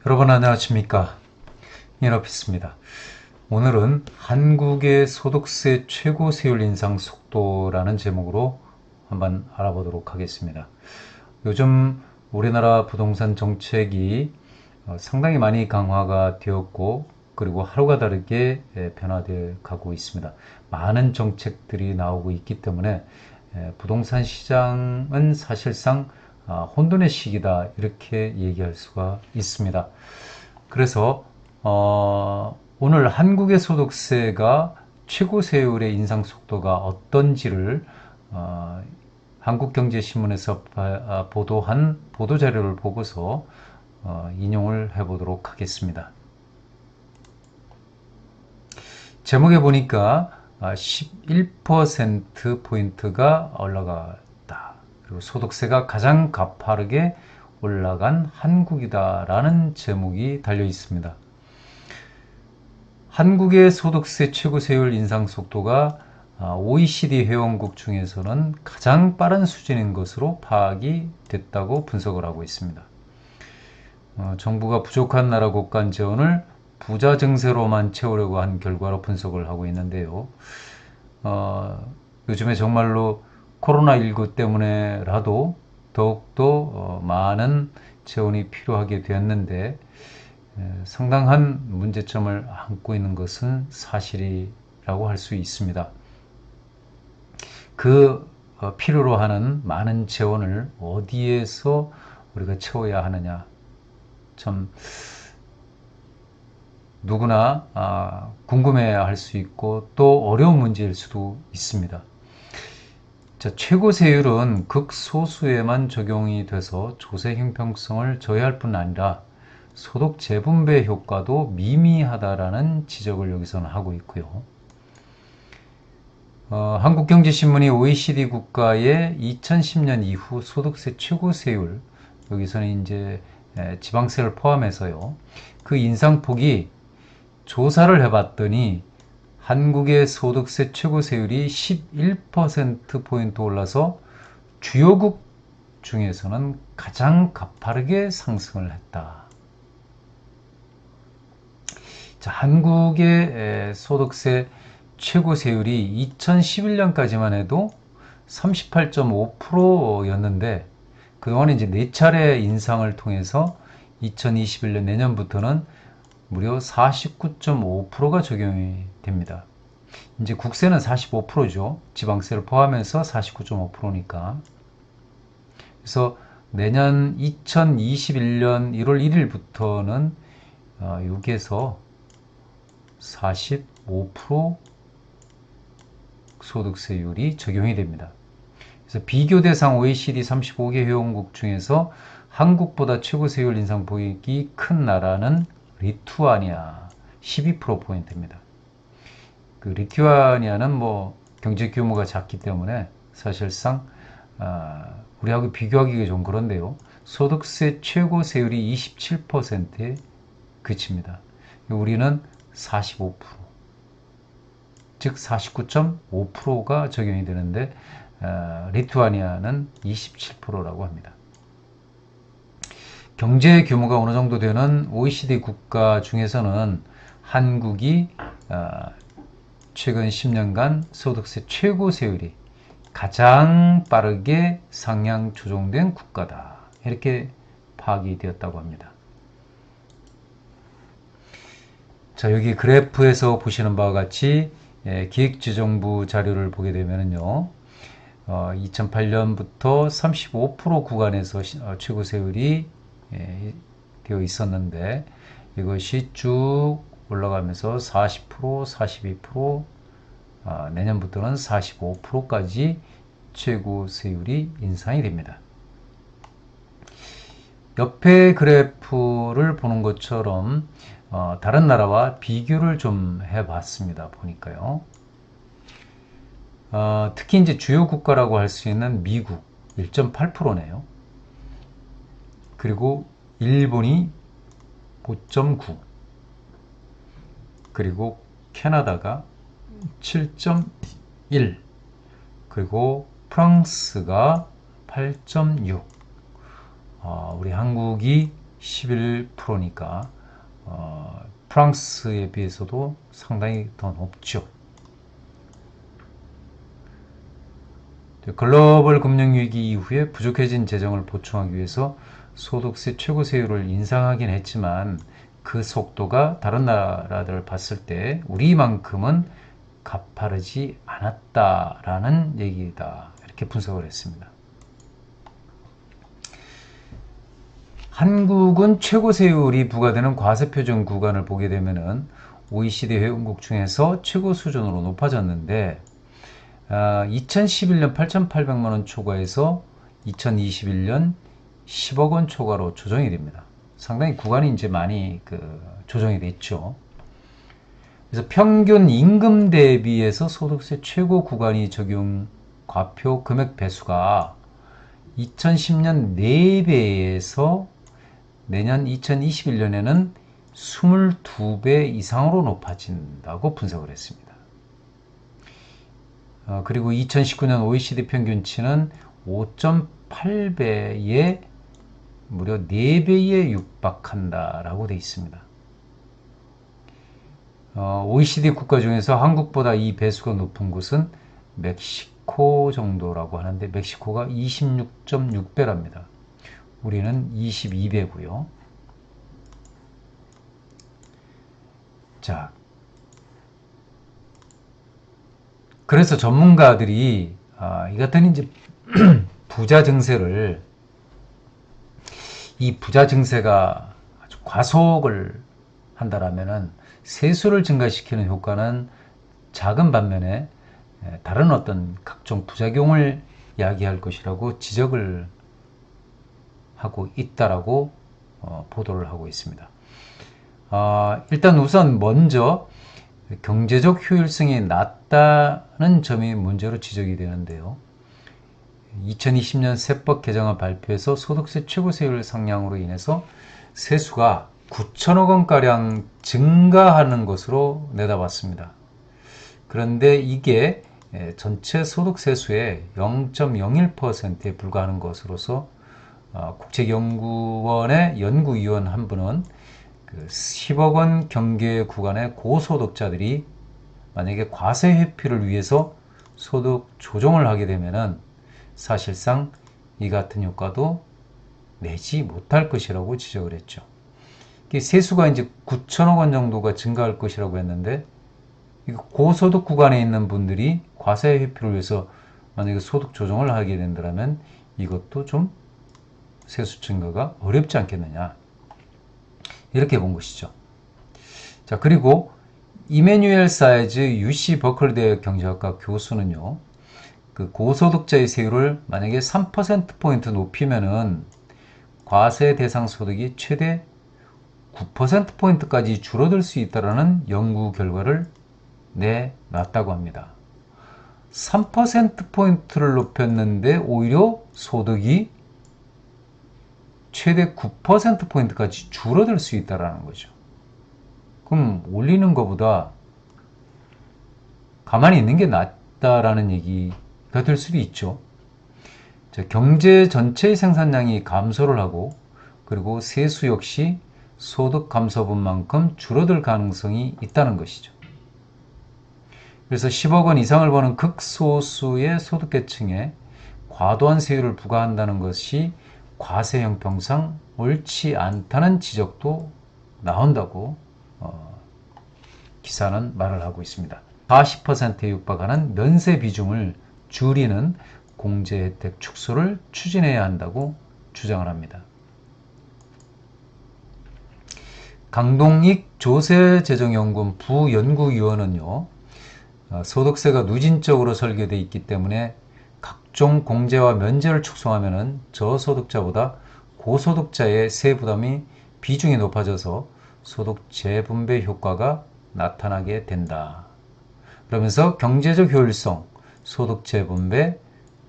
여러분 안녕하십니까? 이너피스입니다. 오늘은 한국의 소득세 최고 세율 인상 속도라는 제목으로 한번 알아보도록 하겠습니다. 요즘 우리나라 부동산 정책이 상당히 많이 강화가 되었고, 그리고 하루가 다르게 변화되어 가고 있습니다. 많은 정책들이 나오고 있기 때문에 부동산 시장은 사실상 혼돈의 시기다, 이렇게 얘기할 수가 있습니다. 그래서 오늘 한국의 소득세가 최고 세율의 인상 속도가 어떤지를 한국경제신문에서 보도한 보도자료를 보고서 인용을 해보도록 하겠습니다. 제목에 보니까 11%포인트가 올라갔다. 그리고 소득세가 가장 가파르게 올라간 한국이다라는 제목이 달려 있습니다. 한국의 소득세 최고세율 인상 속도가 OECD 회원국 중에서는 가장 빠른 수준인 것으로 파악이 됐다고 분석을 하고 있습니다. 정부가 부족한 나라 곳간 재원을 부자 증세로만 채우려고 한 결과로 분석을 하고 있는데요. 요즘에 정말로 코로나19 때문에라도 더욱더 많은 재원이 필요하게 되었는데 상당한 문제점을 안고 있는 것은 사실이라고 할 수 있습니다. 그 필요로 하는 많은 재원을 어디에서 우리가 채워야 하느냐, 참 누구나 궁금해야 할 수 있고 또 어려운 문제일 수도 있습니다. 자, 최고 세율은 극소수에만 적용이 돼서 조세 형평성을 저해할 뿐 아니라 소득 재분배 효과도 미미하다라는 지적을 여기서는 하고 있고요. 한국경제신문이 OECD 국가의 2010년 이후 소득세 최고 세율, 여기서는 이제 지방세를 포함해서요, 그 인상폭이 조사를 해봤더니 한국의 소득세 최고 세율이 11%포인트 올라서 주요국 중에서는 가장 가파르게 상승을 했다. 자, 한국의 소득세 최고 세율이 2011년까지만 해도 38.5%였는데 그동안 이제 4차례 인상을 통해서 2021년 내년부터는 무려 49.5%가 적용이 됩니다. 이제 국세는 45%죠. 지방세를 포함해서 49.5%니까. 그래서 내년 2021년 1월 1일부터는 6에서 45% 소득세율이 적용이 됩니다. 그래서 비교 대상 OECD 35개 회원국 중에서 한국보다 최고 세율 인상폭이 큰 나라는 리투아니아 12%포인트입니다. 그 리투아니아는 뭐 경제 규모가 작기 때문에 사실상 우리하고 비교하기가 좀 그런데요. 소득세 최고 세율이 27%에 그칩니다. 우리는 45%, 즉 49.5%가 적용이 되는데 리투아니아는 27%라고 합니다. 경제 규모가 어느 정도 되는 OECD 국가 중에서는 한국이 최근 10년간 소득세 최고 세율이 가장 빠르게 상향 조정된 국가다, 이렇게 파악이 되었다고 합니다. 자, 여기 그래프에서 보시는 바와 같이 기획재정부 자료를 보게 되면요, 2008년부터 35% 구간에서 최고 세율이 되어 있었는데 이것이 쭉 올라가면서 40%, 42%, 내년부터는 45%까지 최고 세율이 인상이 됩니다. 옆에 그래프를 보는 것처럼 다른 나라와 비교를 좀 해봤습니다. 보니까요. 특히 이제 주요 국가라고 할 수 있는 미국 1.8%네요. 그리고 일본이 5.9, 그리고 캐나다가 7.1, 그리고 프랑스가 8.6, 우리 한국이 11%니까 프랑스에 비해서도 상당히 더 높죠. 글로벌 금융위기 이후에 부족해진 재정을 보충하기 위해서 소득세 최고세율을 인상하긴 했지만 그 속도가 다른 나라들을 봤을 때 우리만큼은 가파르지 않았다라는 얘기다. 이렇게 분석을 했습니다. 한국은 최고세율이 부과되는 과세표준 구간을 보게 되면은 OECD 회원국 중에서 최고 수준으로 높아졌는데 2011년 8,800만 원 초과에서 2021년 10억 원 초과로 조정이 됩니다. 상당히 구간이 이제 많이 조정이 됐죠. 그래서 평균 임금 대비해서 소득세 최고 구간이 적용 과표 금액 배수가 2010년 4배에서 내년 2021년에는 22배 이상으로 높아진다고 분석을 했습니다. 그리고 2019년 OECD 평균치는 5.8배에 무려 4배에 육박한다라고 되어 있습니다. OECD 국가 중에서 한국보다 이 배수가 높은 곳은 멕시코 정도라고 하는데 멕시코가 26.6배랍니다. 우리는 22배고요. 자, 그래서 전문가들이 이 같은 이제 부자 증세를 이 부자 증세가 아주 과속을 한다라면은 세수를 증가시키는 효과는 작은 반면에 다른 어떤 각종 부작용을 야기할 것이라고 지적을 하고 있다라고 보도를 하고 있습니다. 일단 우선 먼저 경제적 효율성이 낮다는 점이 문제로 지적이 되는데요. 2020년 세법 개정안 발표에서 소득세 최고세율 상향으로 인해서 세수가 9천억 원가량 증가하는 것으로 내다봤습니다. 그런데 이게 전체 소득세수의 0.01%에 불과하는 것으로서 국책연구원의 연구위원 한 분은 10억 원 경계 구간의 고소득자들이 만약에 과세 회피를 위해서 소득 조정을 하게 되면은 사실상 이 같은 효과도 내지 못할 것이라고 지적을 했죠. 세수가 이제 9천억 원 정도가 증가할 것이라고 했는데 고소득 구간에 있는 분들이 과세 회피를 위해서 만약에 소득 조정을 하게 된다면 이것도 좀 세수 증가가 어렵지 않겠느냐, 이렇게 본 것이죠. 자, 그리고 이메뉴엘 사이즈 UC 버클리 경제학과 교수는요, 고소득자의 세율을 만약에 3%포인트 높이면은 과세 대상 소득이 최대 9%포인트까지 줄어들 수 있다는 연구 결과를 내놨다고 합니다. 3%포인트를 높였는데 오히려 소득이 최대 9%포인트까지 줄어들 수 있다는 거죠. 그럼 올리는 것보다 가만히 있는 게 낫다라는 얘기가 될 수도 있죠. 경제 전체의 생산량이 감소를 하고 그리고 세수 역시 소득 감소분만큼 줄어들 가능성이 있다는 것이죠. 그래서 10억 원 이상을 버는 극소수의 소득계층에 과도한 세율을 부과한다는 것이 과세 형평상 옳지 않다는 지적도 나온다고 기사는 말을 하고 있습니다. 40%에 육박하는 면세 비중을 줄이는 공제 혜택 축소를 추진해야 한다고 주장을 합니다. 강동익 조세재정연구원 부연구위원은요, 소득세가 누진적으로 설계되어 있기 때문에 각종 공제와 면제를 축소하면 저소득자보다 고소득자의 세부담이 비중이 높아져서 소득 재분배 효과가 나타나게 된다. 그러면서 경제적 효율성, 소득 재분배,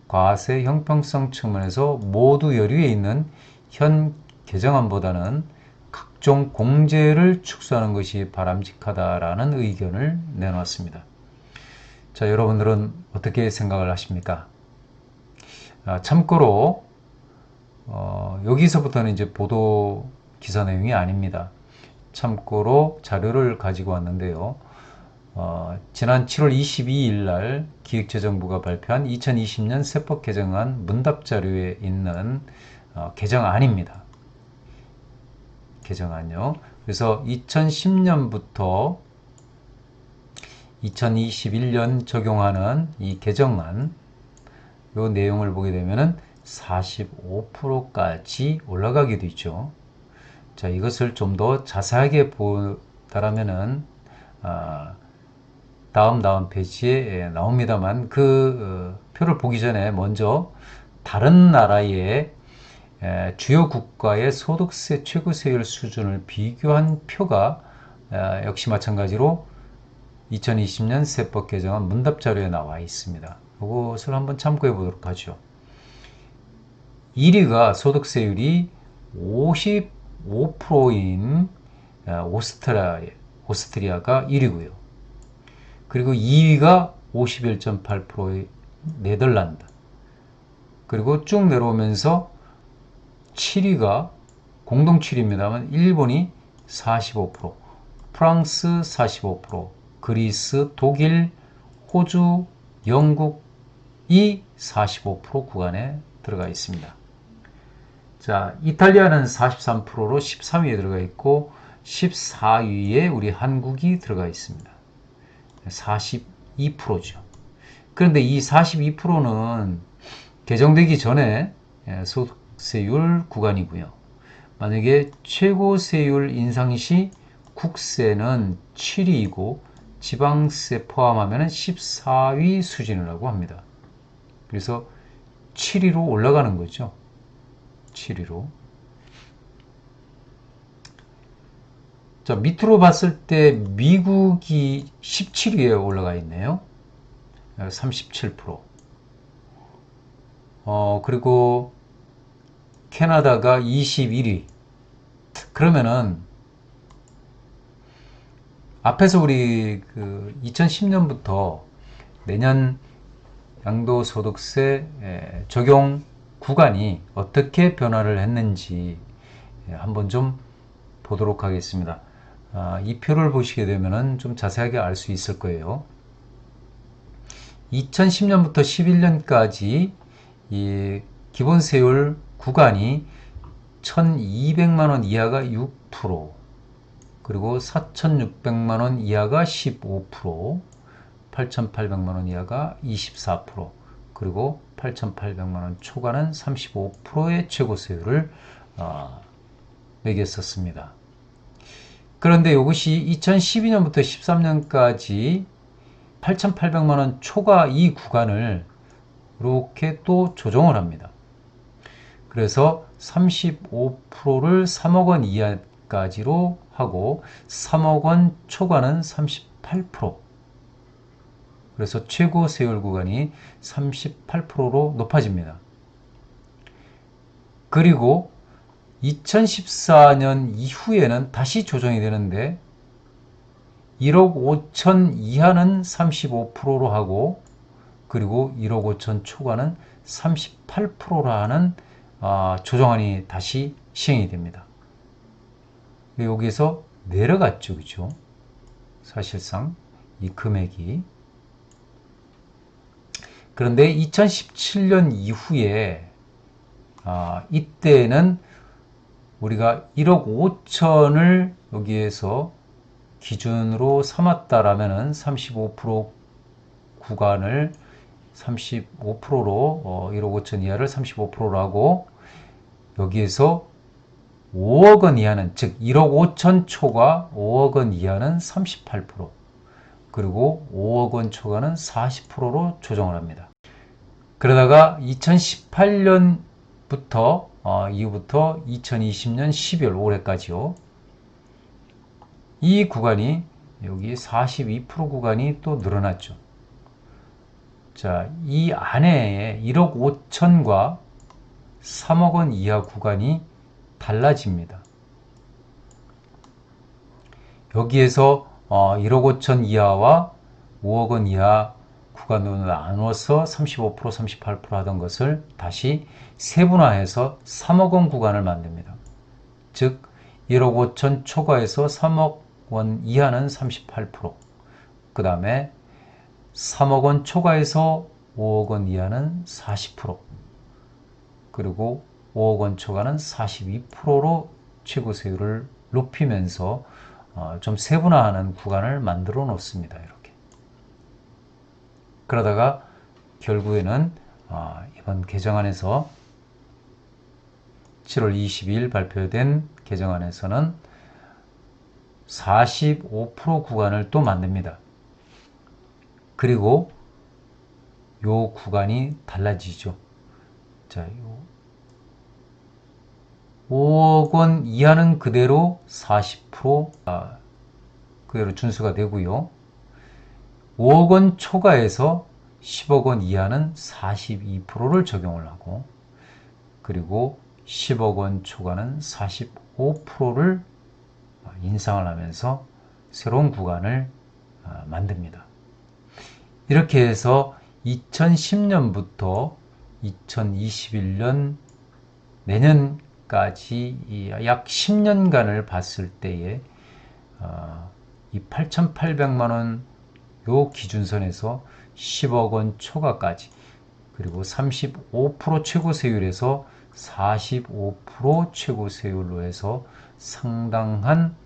과세 형평성 측면에서 모두 여류에 있는 현 개정안보다는 각종 공제를 축소하는 것이 바람직하다라는 의견을 내놓았습니다. 자, 여러분들은 어떻게 생각을 하십니까? 참고로 여기서부터는 이제 보도 기사 내용이 아닙니다. 참고로 자료를 가지고 왔는데요. 지난 7월 22일 날 기획재정부가 발표한 2020년 세법 개정안 문답 자료에 있는 개정안입니다. 개정안요. 그래서 2010년부터 2021년 적용하는 이 개정안 요 내용을 보게 되면은 45%까지 올라가게 되죠. 자, 이것을 좀 더 자세하게 보다라면은 다음 페이지에 나옵니다만 그 표를 보기 전에 먼저 다른 나라의 주요 국가의 소득세 최고세율 수준을 비교한 표가 역시 마찬가지로 2020년 세법 개정안 문답 자료에 나와 있습니다. 이것을 한번 참고해 보도록 하죠. 1위가 소득세율이 55%인 오스트리아가 1위고요. 그리고 2위가 51.8%의 네덜란드. 그리고 쭉 내려오면서 7위가 공동 7위입니다만 일본이 45%, 프랑스 45%, 그리스, 독일, 호주, 영국이 45% 구간에 들어가 있습니다. 자, 이탈리아는 43%로 13위에 들어가 있고 14위에 우리 한국이 들어가 있습니다. 42%죠. 그런데 이 42%는 개정되기 전에 소득세율 구간이고요. 만약에 최고세율 인상 시 국세는 7위이고 지방세 포함하면 14위 수준이라고 합니다. 그래서 7위로 올라가는 거죠. 7위로. 자, 밑으로 봤을 때 미국이 17위에 올라가 있네요. 37%. 그리고 캐나다가 21위. 그러면은 앞에서 우리 2010년부터 내년 양도소득세 적용 구간이 어떻게 변화를 했는지 한번 좀 보도록 하겠습니다. 이 표를 보시게 되면 좀 자세하게 알 수 있을 거예요. 2010년부터 11년까지 이 기본세율 구간이 1200만원 이하가 6%, 그리고 4600만원 이하가 15%, 8800만원 이하가 24%, 그리고 8800만원 초과는 35%의 최고세율을 매겼었습니다. 그런데 이것이 2012년부터 13년까지 8,800만원 초과 이 구간을 이렇게 또 조정을 합니다. 그래서 35%를 3억원 이하까지로 하고 3억원 초과는 38%. 그래서 최고 세율 구간이 38%로 높아집니다. 그리고 2014년 이후에는 다시 조정이 되는데 1억 5천 이하는 35%로 하고 그리고 1억 5천 초과는 38%로 하는 조정안이 다시 시행이 됩니다. 여기서 내려갔죠, 그죠? 사실상 이 금액이. 그런데 2017년 이후에 이때는 우리가 1억 5천을 여기에서 기준으로 삼았다라면은 35% 구간을 35%로 1억 5천 이하를 35%로 하고 여기에서 5억 원 이하는 즉 1억 5천 초과 5억 원 이하는 38% 그리고 5억 원 초과는 40%로 조정을 합니다. 그러다가 2018년부터 이후부터 2020년 12월 올해까지요. 이 구간이 여기 42% 구간이 또 늘어났죠. 자, 이 안에 1억 5천과 3억 원 이하 구간이 달라집니다. 여기에서 1억 5천 이하와 5억 원 이하 구간으로 나눠서 35%, 38% 하던 것을 다시 세분화해서 3억 원 구간을 만듭니다. 즉 1억 5천 초과해서 3억 원 이하는 38%, 그 다음에 3억 원 초과해서 5억 원 이하는 40%, 그리고 5억 원 초과는 42%로 최고세율을 높이면서 좀 세분화하는 구간을 만들어 놓습니다. 이렇게. 그러다가 결국에는 이번 개정안에서 7월 22일 발표된 개정안에서는 45% 구간을 또 만듭니다. 그리고 요 구간이 달라지죠. 자, 5억 원 이하는 그대로 40% 그대로 준수가 되고요. 5억 원 초과해서 10억 원 이하는 42%를 적용을 하고, 그리고 10억 원 초과는 45%를 인상을 하면서 새로운 구간을 만듭니다. 이렇게 해서 2010년부터 2021년 내년까지 약 10년간을 봤을 때에 이 8,800만 원 요 기준선에서 10억 원 초과까지, 그리고 35% 최고세율에서 45% 최고세율로 해서 상당한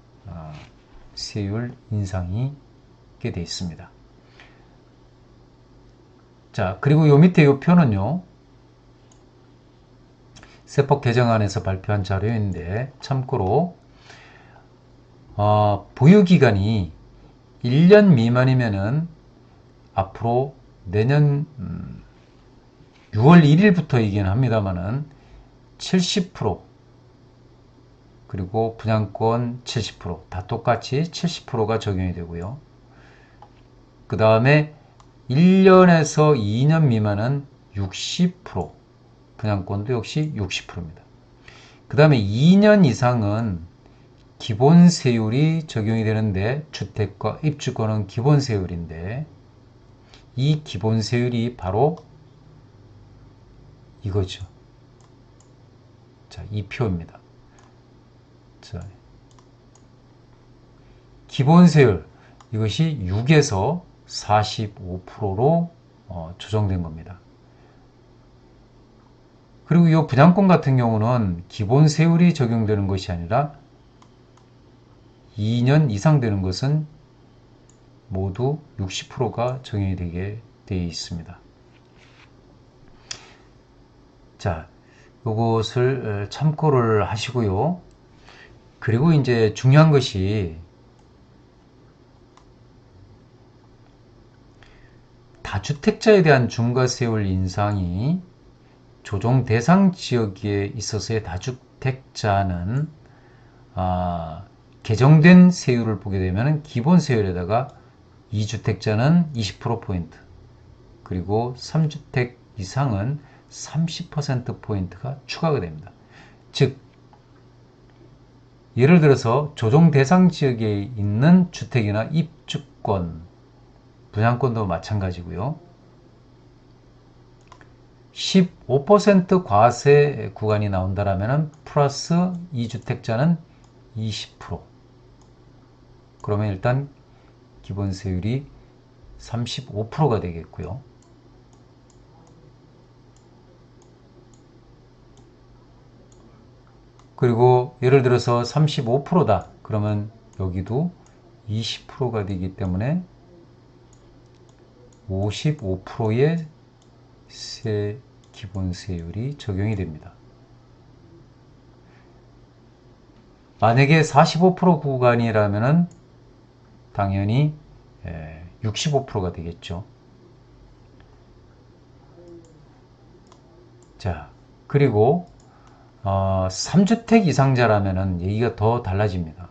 세율 인상이 있게 되어 있습니다. 자, 그리고 요 밑에 요 표는요, 세법 개정안에서 발표한 자료인데, 참고로 보유기간이 1년 미만이면은 앞으로 내년 6월 1일부터이긴 합니다만은 70%, 그리고 분양권 70%다 똑같이 70%가 적용이 되고요. 그 다음에 1년에서 2년 미만은 60%, 분양권도 역시 60%입니다. 그 다음에 2년 이상은 기본세율이 적용이 되는데, 주택과 입주권은 기본세율인데, 이 기본세율이 바로 이거죠. 자, 이 표입니다. 자, 기본세율, 이것이 6에서 45%로 조정된 겁니다. 그리고 이 분양권 같은 경우는 기본세율이 적용되는 것이 아니라 2년 이상 되는 것은 모두 60%가 적용이 되게 되어 있습니다. 자, 이것을 참고를 하시고요. 그리고 이제 중요한 것이 다주택자에 대한 중과세율 인상이 조정 대상 지역에 있어서의 다주택자는 개정된 세율을 보게 되면 기본세율에다가 2주택자는 20%포인트, 그리고 3주택 이상은 30%포인트가 추가가 됩니다. 즉, 예를 들어서 조정 대상 지역에 있는 주택이나 입주권, 분양권도 마찬가지고요. 15% 과세 구간이 나온다면 플러스 2주택자는 20%. 그러면 일단 기본세율이 35%가 되겠고요. 그리고 예를 들어서 35%다. 그러면 여기도 20%가 되기 때문에 55%의 기본세율이 적용이 됩니다. 만약에 45% 구간이라면 당연히 65%가 되겠죠. 자, 그리고 3주택 이상자라면 얘기가 더 달라집니다.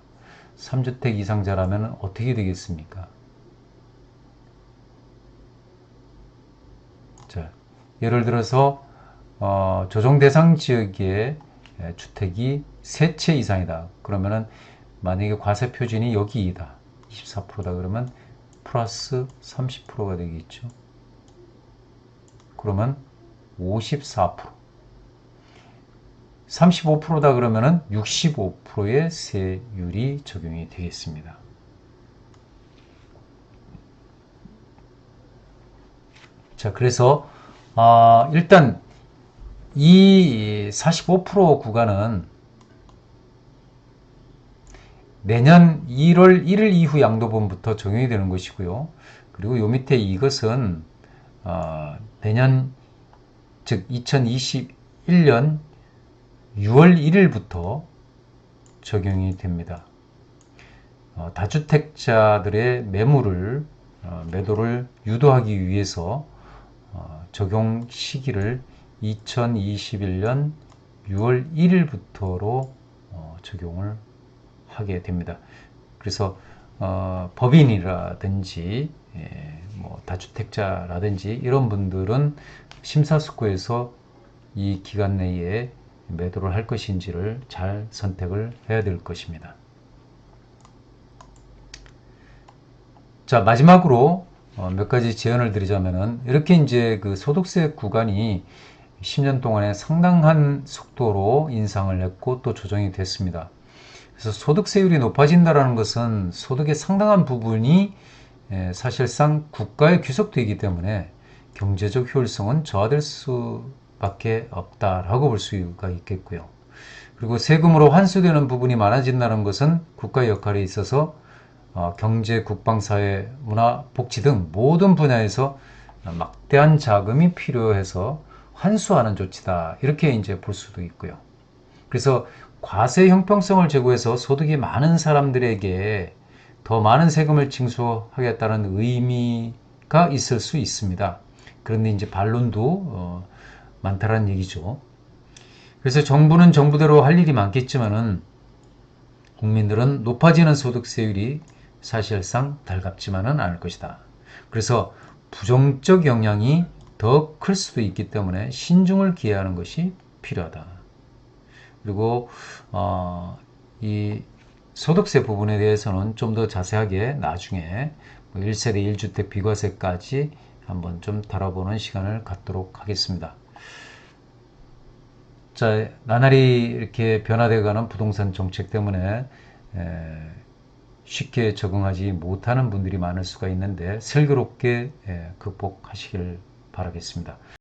3주택 이상자라면 어떻게 되겠습니까? 자, 예를 들어서 조정 대상 지역의 주택이 3채 이상이다. 그러면은 만약에 과세 표준이 여기이다. 24%다. 그러면 플러스 30%가 되겠죠. 그러면 54%. 35%다 그러면은 65%의 세율이 적용이 되겠습니다. 자, 그래서 일단 이 45% 구간은 내년 1월 1일 이후 양도분부터 적용이 되는 것이고요. 그리고 요 밑에 이것은 내년 즉 2021년 6월 1일부터 적용이 됩니다. 다주택자들의 매도를 유도하기 위해서 적용 시기를 2021년 6월 1일부터로 적용을 하게 됩니다. 그래서 법인이라든지 뭐 다주택자라든지 이런 분들은 심사숙고해서 이 기간 내에 매도를 할 것인지를 잘 선택을 해야 될 것입니다. 자, 마지막으로 몇 가지 제언을 드리자면은 이렇게 이제 그 소득세 구간이 10년 동안에 상당한 속도로 인상을 했고 또 조정이 됐습니다. 그래서 소득세율이 높아진다는 것은 소득의 상당한 부분이 사실상 국가에 귀속되기 때문에 경제적 효율성은 저하될 수밖에 없다라고 볼 수가 있겠고요. 그리고 세금으로 환수되는 부분이 많아진다는 것은 국가의 역할에 있어서 경제, 국방, 사회, 문화, 복지 등 모든 분야에서 막대한 자금이 필요해서 환수하는 조치다. 이렇게 이제 볼 수도 있고요. 그래서 과세 형평성을 제고해서 소득이 많은 사람들에게 더 많은 세금을 징수하겠다는 의미가 있을 수 있습니다. 그런데 이제 반론도 많다라는 얘기죠. 그래서 정부는 정부대로 할 일이 많겠지만은 국민들은 높아지는 소득세율이 사실상 달갑지만은 않을 것이다. 그래서 부정적 영향이 더 클 수도 있기 때문에 신중을 기해하는 것이 필요하다. 그리고 이 소득세 부분에 대해서는 좀 더 자세하게 나중에 1세대 1주택 비과세까지 한번 좀 다뤄보는 시간을 갖도록 하겠습니다. 자, 나날이 이렇게 변화되어가는 부동산 정책 때문에 쉽게 적응하지 못하는 분들이 많을 수가 있는데 슬기롭게 극복하시길 바라겠습니다.